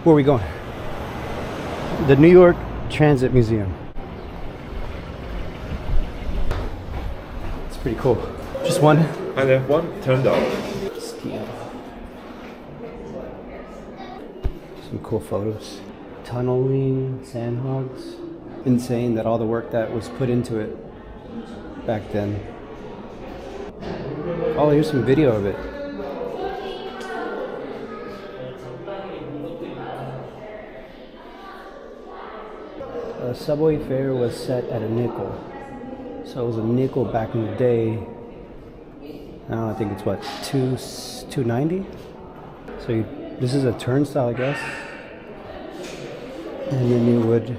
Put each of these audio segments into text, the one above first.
Where are we going? The New York Transit Museum. It's pretty cool. Just one? And then one turned off. Some cool photos. Tunneling, sandhogs. Insane that all the work that was put into it back then. Oh, here's some video of it. A subway fare was set at a nickel. So it was a nickel back in the day. Now I think it's what, $2.90? So this is a turnstile, I guess. And then you would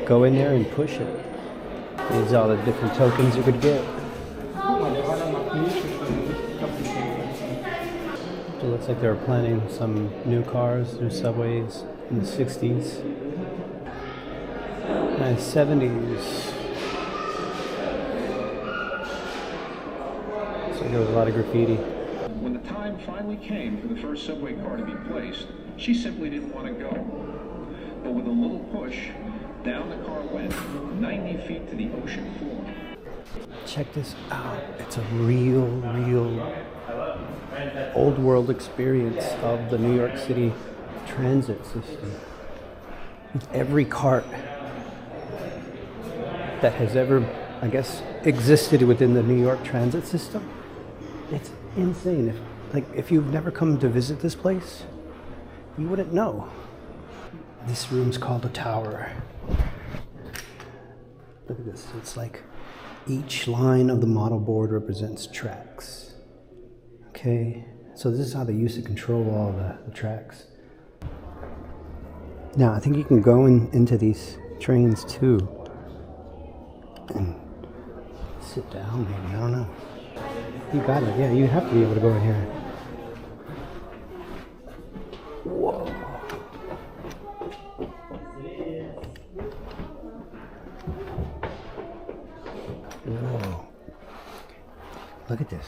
go in there and push it. These are all the different tokens you could get. It looks like they were planning some new cars, new subways in the 60s. And 70s. So there was a lot of graffiti. When the time finally came for the first subway car to be placed, she simply didn't want to go. But with a little push, down the car went, 90 feet to the ocean floor. Check this out. It's a real old world experience of the New York City transit system. Every cart that has ever, I guess, existed within the New York transit system. It's insane. If you've never come to visit this place, you wouldn't know. This room's called a tower. Look at this. It's like each line of the model board represents tracks. Okay, so this is how they used to control all the tracks. Now, I think you can go into these trains too and sit down maybe, I don't know. You got it, yeah, you have to be able to go in here. Whoa. Whoa. Look at this.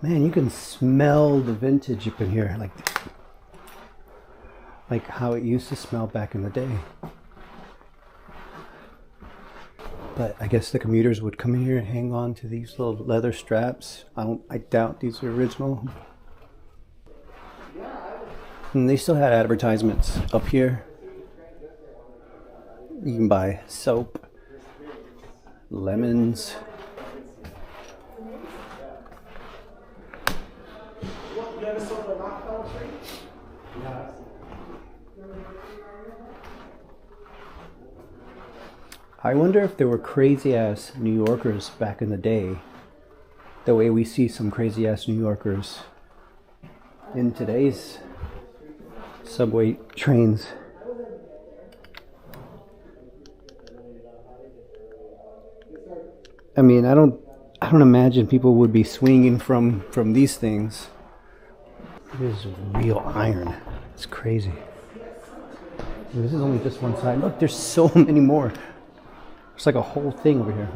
Man, you can smell the vintage up in here, like how it used to smell back in the day. But I guess the commuters would come in here and hang on to these little leather straps. I doubt these are original. And they still had advertisements up here. You can buy soap, lemons. I wonder if there were crazy ass New Yorkers back in the day, the way we see some crazy ass New Yorkers in today's subway trains. I mean, I don't imagine people would be swinging from these things. This is real iron. It's crazy. This is only just one side. Look, there's so many more. It's like a whole thing over here.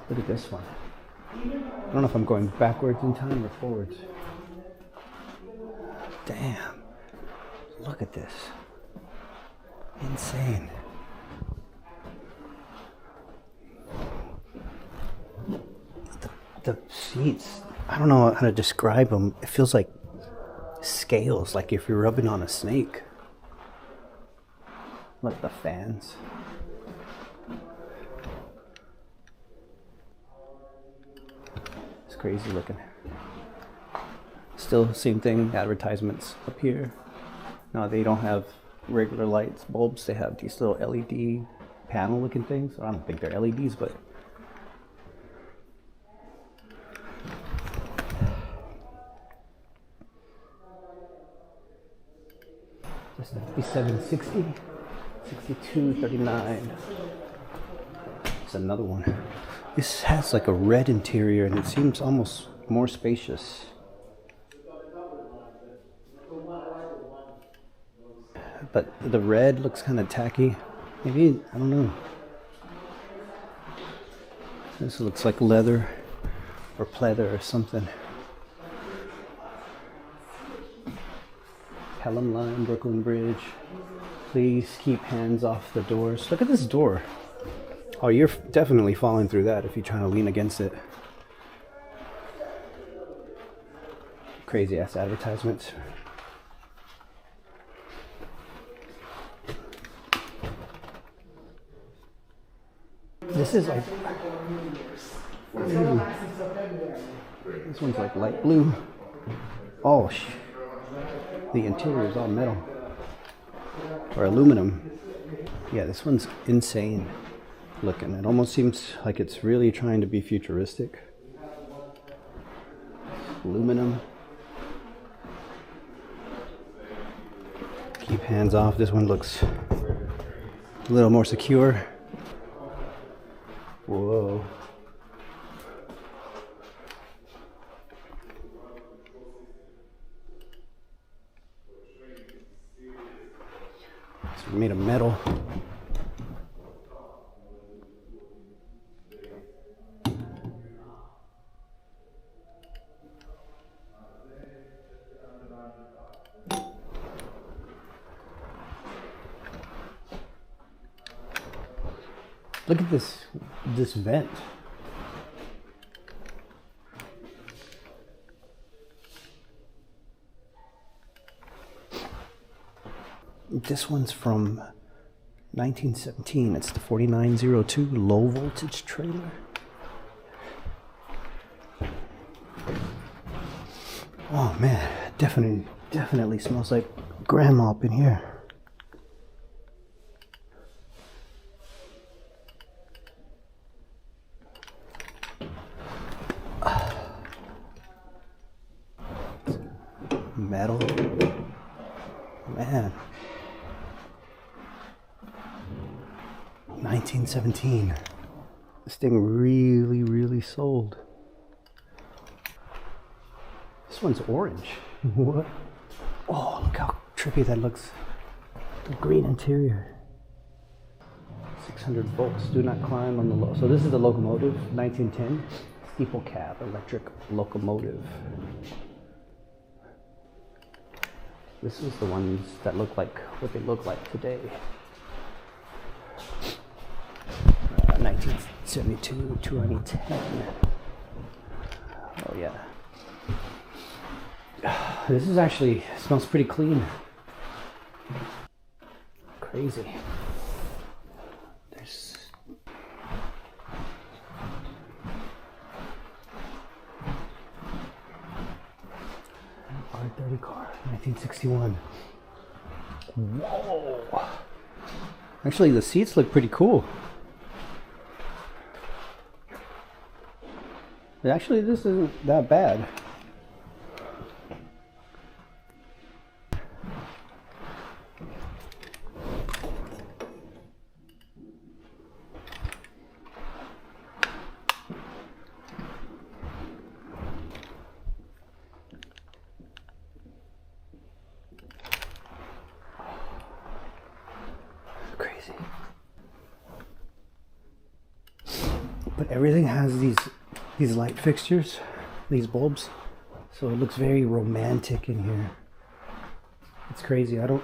Look at this one. I don't know if I'm going backwards in time or forwards. Damn. Look at this. Insane. The seats, I don't know how to describe them. It feels like scales, like if you're rubbing on a snake. Look, the fans. It's crazy looking. Still same thing, advertisements up here. No, they don't have regular lights, bulbs. They have these little LED panel looking things. I don't think they're LEDs, but just 5760, 6239. It's another one. This has like a red interior and it seems almost more spacious. But the red looks kind of tacky. Maybe, I don't know. This looks like leather. or pleather or something. Pelham Line, Brooklyn Bridge. Please keep hands off the doors. Look at this door. Oh, you're definitely falling through that if you're trying to lean against it. Crazy ass advertisements. This is like, this one's like light blue. Oh, the interior is all metal or aluminum. Yeah, this one's insane looking. It almost seems like it's really trying to be futuristic. Aluminum. Keep hands off. This one looks a little more secure. Whoa. It's made of metal. Look at this vent. This one's from 1917. It's the 4902 low voltage trailer. Oh man, definitely smells like grandma up in here. Metal, man. 1917. This thing really sold. This one's orange. What? Oh, look how trippy that looks. The green interior. 600 volts. Do not climb on the low. So this is the locomotive. 1910. Steeple cab electric locomotive. This is the ones that look like what they look like today. 1972 to 2010. Oh yeah. This is actually smells pretty clean. Crazy. There's R30 car, 1961. Whoa. Actually, the seats look pretty cool. Actually, this isn't that bad. Crazy. But everything has these light fixtures, these bulbs, so it looks very romantic in here. It's crazy. I don't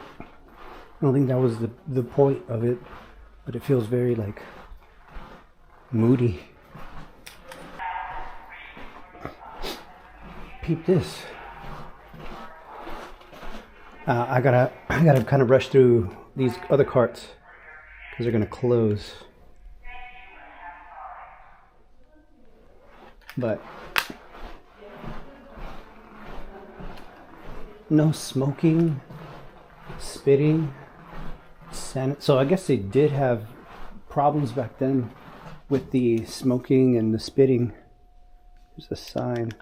think that was the point of it, but it feels very like moody. Peep this. I gotta kind of rush through these other carts because they're gonna close. But no smoking, spitting, so I guess they did have problems back then with the smoking and the spitting. There's a sign.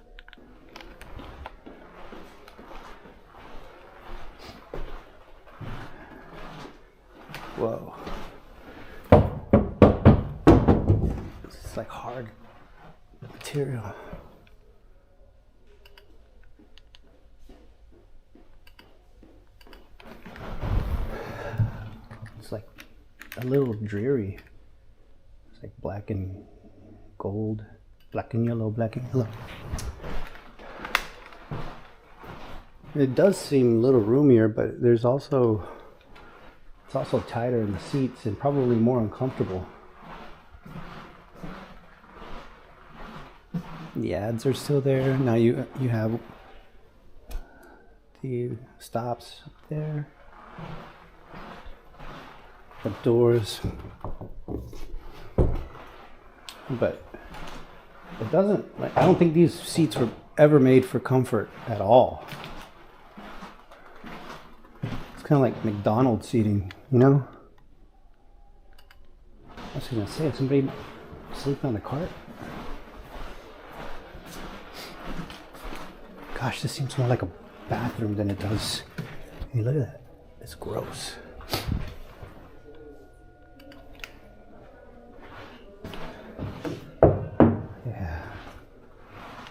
Whoa. It's like hard material. It's like a little dreary. It's like black and gold. Black and yellow, black and yellow. It does seem a little roomier, but it's also tighter in the seats and probably more uncomfortable. The ads are still there. Now you have the stops up there. The doors. But it doesn't, like, I don't think these seats were ever made for comfort at all. It's kind of like McDonald's seating, you know? I was gonna say, is somebody sleeping on the cart? Gosh, this seems more like a bathroom than it does. Hey, look at that. It's gross. Yeah.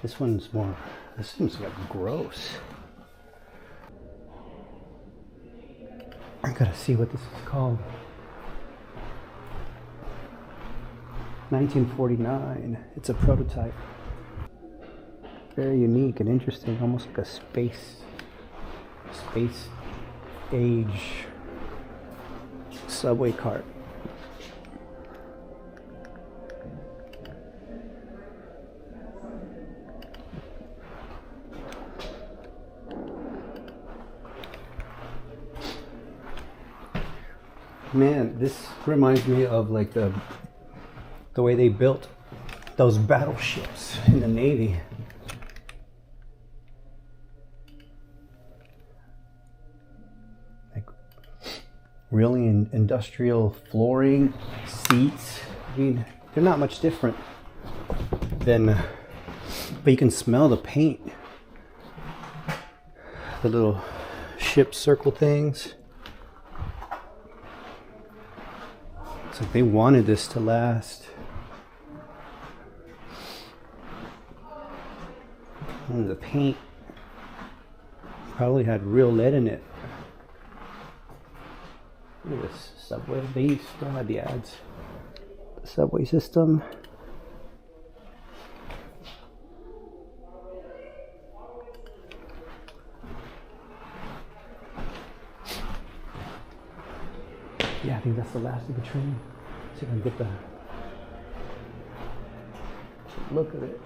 This one's more, this seems like gross. I gotta see what this is called. 1949. It's a prototype. Very unique and interesting, almost like a space age subway cart. Man, this reminds me of like the way they built those battleships in the Navy. Like really industrial flooring, seats. I mean, they're not much different than, but you can smell the paint. The little ship circle things. It's like they wanted this to last. And the paint probably had real lead in it. Look at this subway. They still had the ads. The subway system. Yeah, I think that's the last of the train. See if I can get the look of it.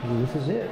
And this is it.